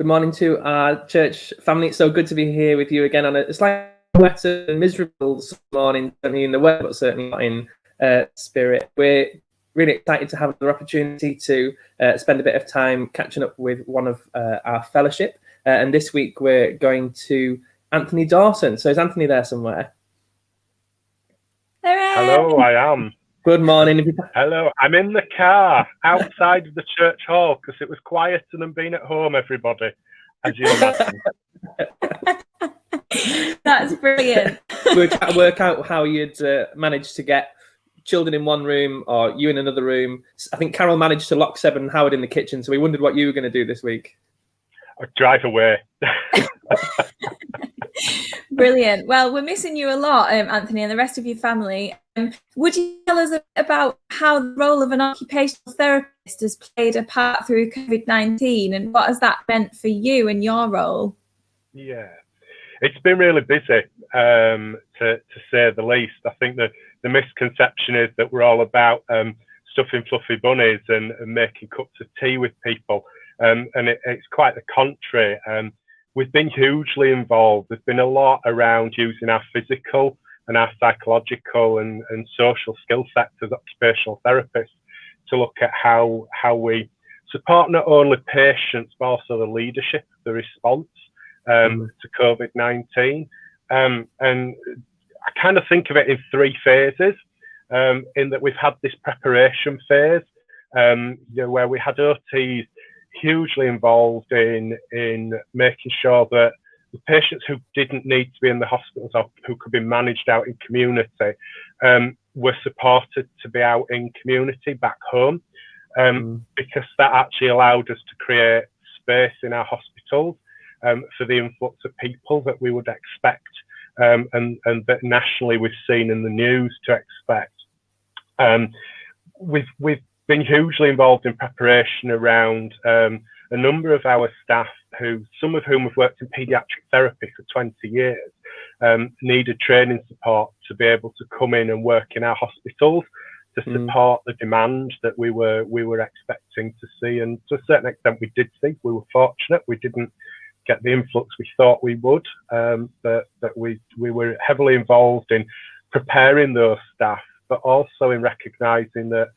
Good morning to our church family. It's so good to be here with you again on a slightly wetter and miserable morning, certainly in the weather, but certainly not in spirit. We're really excited to have the opportunity to spend a bit of time catching up with one of our fellowship. And this week we're going to Anthony Dawson. So is Anthony there somewhere? Hello, I am. Good morning. Hello, I'm in the car outside of the church hall because it was quieter than being at home, everybody, as you imagine. That's brilliant. We're trying to work out how you'd managed to get children in one room or you in another room. I think Carol managed to lock Seb and Howard in the kitchen, so we wondered what you were going to do this week. I'd drive away. Brilliant. Well, we're missing you a lot, Anthony, and the rest of your family. Would you tell us about how the role of an occupational therapist has played a part through COVID-19, and what has that meant for you and your role? Yeah, it's been really busy, to say the least. I think the misconception is that we're all about stuffing fluffy bunnies and making cups of tea with people, and it's quite the contrary. We've been hugely involved. There's been a lot around using our physical and our psychological and social skill sets as occupational therapists to look at how we support not only patients but also the leadership, the response to COVID-19. And I kind of think of it in three phases, in that we've had this preparation phase, where we had OTs hugely involved in making sure that the patients who didn't need to be in the hospitals or who could be managed out in community were supported to be out in community back home, because that actually allowed us to create space in our hospitals for the influx of people that we would expect and that nationally we've seen in the news to expect. We've been hugely involved in preparation around a number of our staff some of whom have worked in paediatric therapy for 20 years, needed training support to be able to come in and work in our hospitals to support the demand that we were expecting to see. And to a certain extent we did see. We were fortunate. We didn't get the influx we thought we would, but we were heavily involved in preparing those staff, but also in recognising that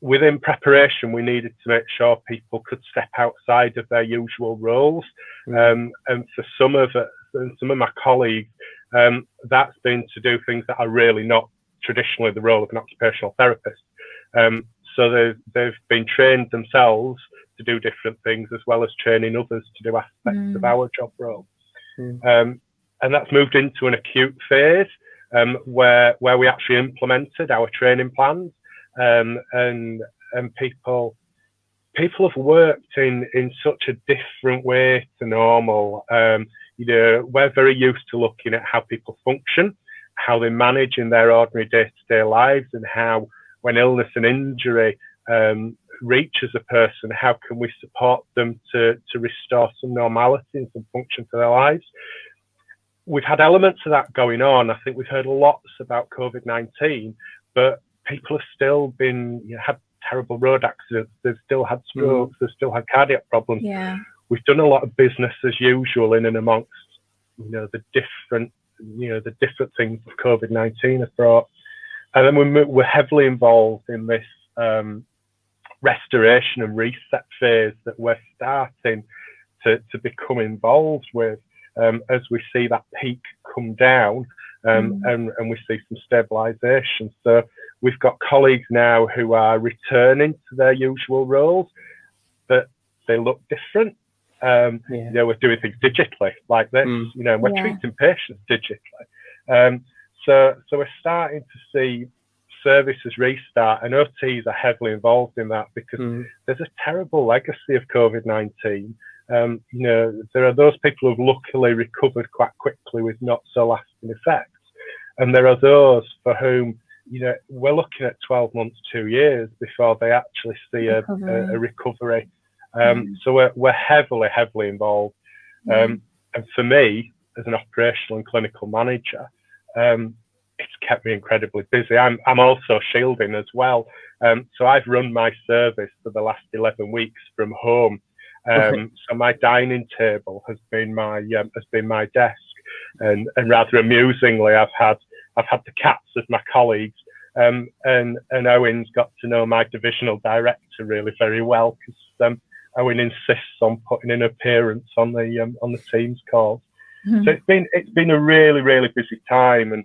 within preparation, we needed to make sure people could step outside of their usual roles. And for some of my colleagues, that's been to do things that are really not traditionally the role of an occupational therapist. So they've been trained themselves to do different things, as well as training others to do aspects of our job role. And that's moved into an acute phase, where we actually implemented our training plans. And people have worked in such a different way to normal. We're very used to looking at how people function, how they manage in their ordinary day-to-day lives, and how when illness and injury reaches a person, how can we support them to restore some normality and some function to their lives. We've had elements of that going on. I think we've heard lots about COVID-19, but people have still had terrible road accidents. They've still had strokes. They've still had cardiac problems. Yeah. We've done a lot of business as usual in and amongst, the different things that COVID-19 has brought. And then we're heavily involved in this restoration and reset phase that we're starting to become involved with as we see that peak come down and we see some stabilisation. So we've got colleagues now who are returning to their usual roles, but they look different. We're doing things digitally like this, and we're treating patients digitally. So we're starting to see services restart, and OTs are heavily involved in that because there's a terrible legacy of COVID-19. There are those people who've luckily recovered quite quickly with not so lasting effects. And there are those for whom, we're looking at 12 months, 2 years before they actually see a recovery. So we're heavily involved. And for me, as an operational and clinical manager, it's kept me incredibly busy. I'm also shielding as well. So I've run my service for the last 11 weeks from home. So my dining table has been my desk, and rather amusingly, I've had the cats as my colleagues, and Owen's got to know my divisional director really very well, because Owen insists on putting in an appearance on the Teams calls. So it's been a really, really busy time, and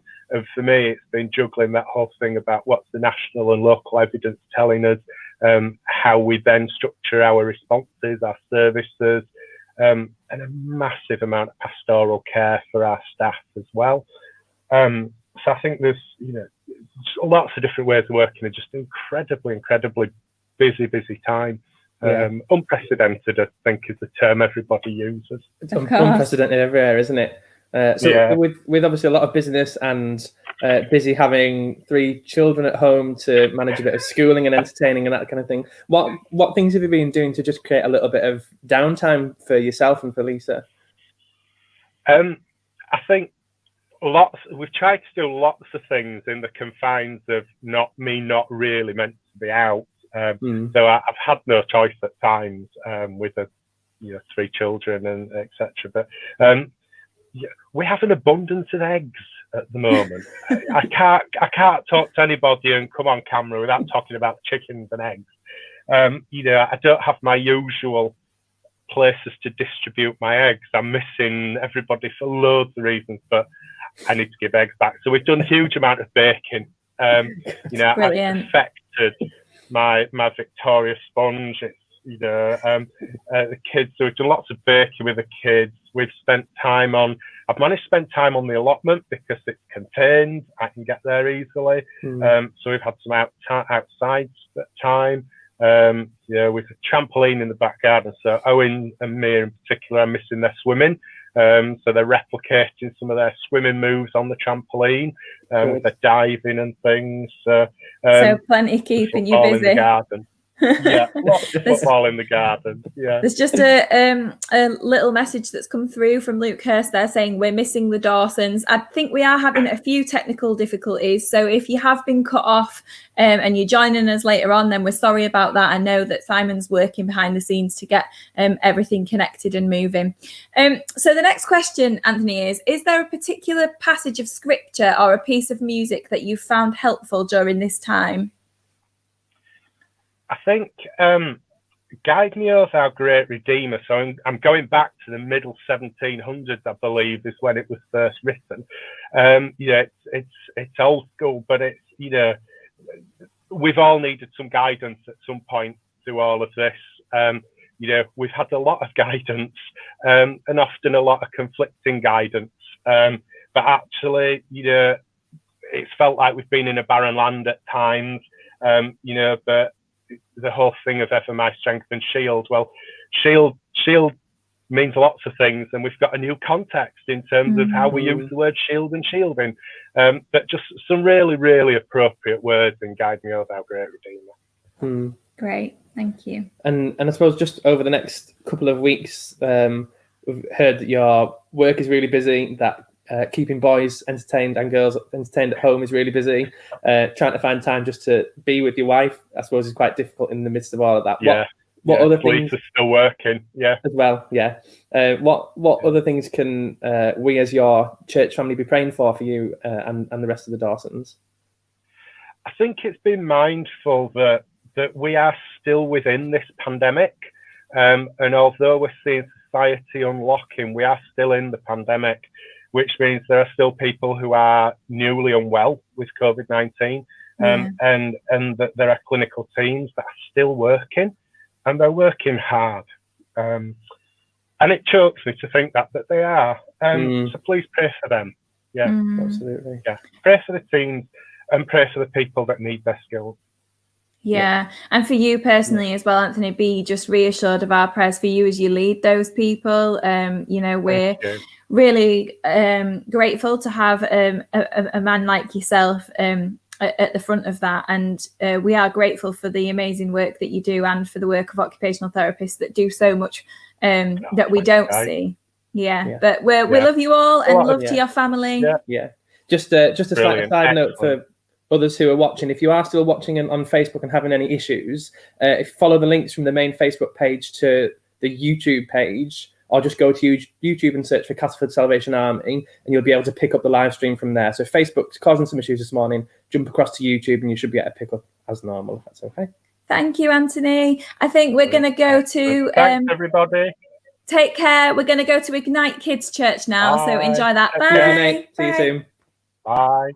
for me, it's been juggling that whole thing about what's the national and local evidence telling us, how we then structure our responses, our services, and a massive amount of pastoral care for our staff as well. So I think there's lots of different ways of working, and just incredibly busy time. Unprecedented, I think, is the term everybody uses. It's unprecedented everywhere, isn't it? With obviously a lot of business and busy having 3 children at home to manage a bit of schooling and entertaining and that kind of thing, what things have you been doing to just create a little bit of downtime for yourself and for Lisa? I think we've tried to do lots of things in the confines of not really meant to be out. So I've had no choice at times, with 3 children and etc. But we have an abundance of eggs at the moment. I can't talk to anybody and come on camera without talking about chickens and eggs. I don't have my usual places to distribute my eggs. I'm missing everybody for loads of reasons, but I need to give eggs back. So we've done a huge amount of baking. I've perfected my Victoria sponge. It's the kids. So we've done lots of baking with the kids. We've spent time I've managed to spend time on the allotment because it's contained. I can get there easily. So we've had some outside time. With a trampoline in the back garden. So Owen and me in particular are missing their swimming. So they're replicating some of their swimming moves on the trampoline, with their diving and things. So plenty keeping you busy. In the garden. Yeah, lots of football in the garden. Yeah. There's just a little message that's come through from Luke Hurst there saying we're missing the Dawsons. I think we are having a few technical difficulties. So if you have been cut off and you're joining us later on, then we're sorry about that. I know that Simon's working behind the scenes to get everything connected and moving. So the next question, Anthony, is there a particular passage of scripture or a piece of music that you found helpful during this time? I think Guide Me, O Thou Great Redeemer. So I'm going back to the middle 1700s, I believe, is when it was first written. It's old school, but it's we've all needed some guidance at some point through all of this. We've had a lot of guidance, and often a lot of conflicting guidance. But actually, it's felt like we've been in a barren land at times. But the whole thing of ever my strength and shield. Well, shield means lots of things, and we've got a new context in terms of how we use the word shield and shielding. But just some really, really appropriate words in Guide Me, O Thou Great Redeemer. Great, thank you. And I suppose just over the next couple of weeks, we've heard that your work is really busy, that keeping boys entertained and girls entertained at home is really busy. Trying to find time just to be with your wife, I suppose, is quite difficult in the midst of all of that. Yeah. What other things? Lisa's still working. Yeah. As well. Yeah. What other things can we as your church family be praying for you and the rest of the Dawsons? I think it's been mindful that we are still within this pandemic, and although we're seeing society unlocking, we are still in the pandemic, which means there are still people who are newly unwell with COVID-19, and that there are clinical teams that are still working, and they're working hard. And it chokes me to think that they are. So please pray for them. Yeah, absolutely. Yeah, pray for the teams and pray for the people that need their skills. Yeah, and for you personally as well, Anthony, be just reassured of our prayers for you as you lead those people. We're really grateful to have a man like yourself at the front of that, and we are grateful for the amazing work that you do and for the work of occupational therapists that do so much that we don't see. But we love you all, and love to your family. Just a slight side note for others who are watching, if you are still watching on Facebook and having any issues, if you follow the links from the main Facebook page to the YouTube page, or just go to YouTube and search for Castleford Salvation Army, and you'll be able to pick up the live stream from there. So Facebook's causing some issues this morning. Jump across to YouTube and you should be able to pick up as normal, if that's okay. Thank you, Anthony. I think we're going to go to... Thanks, everybody. Take care. We're going to go to Ignite Kids Church now, so enjoy that. Bye. Good night. See you soon. Bye.